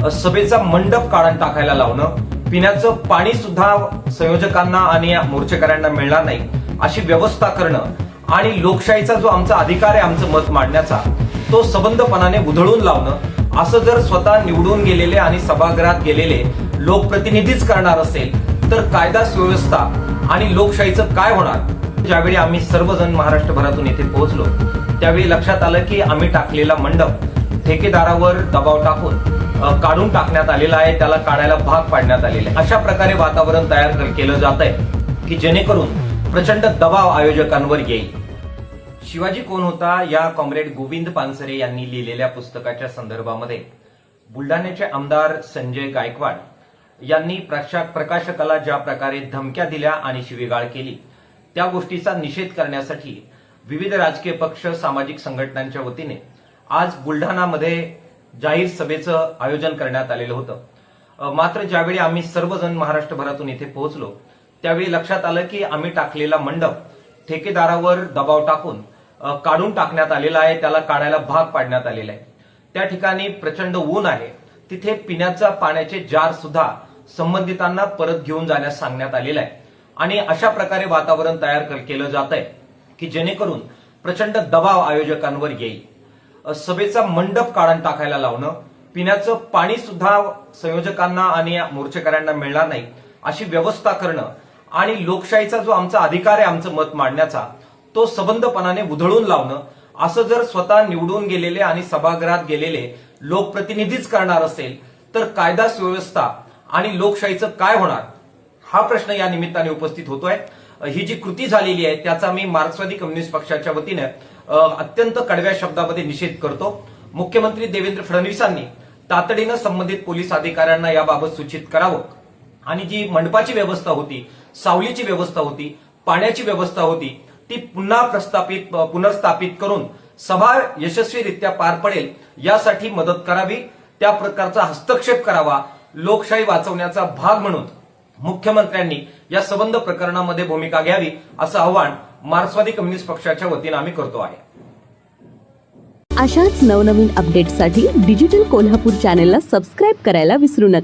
सभेचा मंडप काढून टाकायला लावणं, पिण्याचं पाणी सुद्धा संयोजकांना आणि मोर्चेकऱ्यांना मिळणार नाही अशी व्यवस्था करणं आणि लोकशाहीचा जो आमचा अधिकार आहे आमचं मत मांडण्याचा तो सबंधपणाने उधळून लावणं, असं जर स्वतः निवडून गेलेले आणि सभागृहात गेलेले लोकप्रतिनिधीच करणार असेल तर कायदा सुव्यवस्था आणि लोकशाहीचं काय होणार? ज्यावेळी आम्ही सर्वजण महाराष्ट्रभरातून इथे पोहोचलो त्यावेळी लक्षात आलं की आम्ही टाकलेला मंडप ठेकेदारावर दबाव टाकून काढून टाकण्यात आलेला आहे, त्याला काढायला भाग पाडण्यात आलेला आहे। अशा प्रकारे वातावरण तयार केलं जात आहे की जेणेकरून प्रचंड दबाव आयोजकांवर येईल। शिवाजी कोण होता या कॉम्रेड गोविंद पानसरे यांनी लिहिलेल्या पुस्तकाच्या संदर्भामध्ये बुलढाण्याचे आमदार संजय गायकवाड यांनी प्रकाशकाला ज्या प्रकारे धमक्या दिल्या आणि शिवीगाळ केली त्या गोष्टीचा निषेध करण्यासाठी विविध राजकीय पक्ष सामाजिक संघटनांच्या वतीने आज बुलढाणामध्ये जाहीर सभेचं आयोजन करण्यात आलेलं होतं। मात्र ज्यावेळी आम्ही सर्वजण महाराष्ट्रभरातून इथे पोहोचलो त्यावेळी लक्षात आलं की आम्ही टाकलेला मंडप ठेकेदारावर दबाव टाकून काढून टाकण्यात आलेला आहे, त्याला काढायला भाग पाडण्यात आलेला आहे। त्या ठिकाणी प्रचंड ऊन आहे, तिथे पिण्याच्या पाण्याचे जार सुद्धा संबंधितांना परत घेऊन जाण्यास सांगण्यात आलेलं आहे आणि अशा प्रकारे वातावरण तयार केलं जात आहे की जेणेकरून प्रचंड दबाव आयोजकांवर येईल। सभेचा मंडप काढून टाकायला लावणं, पिण्याचं पाणी सुद्धा संयोजकांना आणि मोर्चेकऱ्यांना मिळणार नाही अशी व्यवस्था करणं आणि लोकशाहीचा जो आमचा अधिकार आहे आमचं मत मांडण्याचा तो सबंधपणाने उधळून लावणं, असं जर स्वतः निवडून गेलेले आणि सभागृहात गेलेले लोकप्रतिनिधीच करणार असेल तर कायदा सुव्यवस्था आणि लोकशाहीचं काय होणार? हा प्रश्न या निमित्ताने उपस्थित होतोय। ही जी कृती झालेली आहे त्याचा मी मार्क्सवादी कम्युनिस्ट पक्षाच्या वतीने अत्यंत कडव्या शब्दामध्ये निषेध करतो। मुख्यमंत्री देवेंद्र फडणवीसांनी तातडीनं संबंधित पोलीस अधिकाऱ्यांना याबाबत सूचित करावं आणि जी मंडपाची व्यवस्था होती, सावलीची व्यवस्था होती, पाण्याची व्यवस्था होती ती पुन्हा पुनर्स्थापित करून सभा यशस्वीरित्या पार पडेल यासाठी मदत करावी, त्या प्रकारचा हस्तक्षेप करावा। लोकशाही वाचवण्याचा भाग म्हणून मुख्यमंत्र्यांनी या संबंध प्रकरणामध्ये भूमिका घ्यावी असं आवाहन मार्क्सवादी कम्युनिस्ट पक्षाच्या वतीने आम्ही करतो आहे। अशाच नवनवीन अपडेट्ससाठी डिजिटल कोल्हापूर चॅनेलला सबस्क्राईब करायला विसरू नका।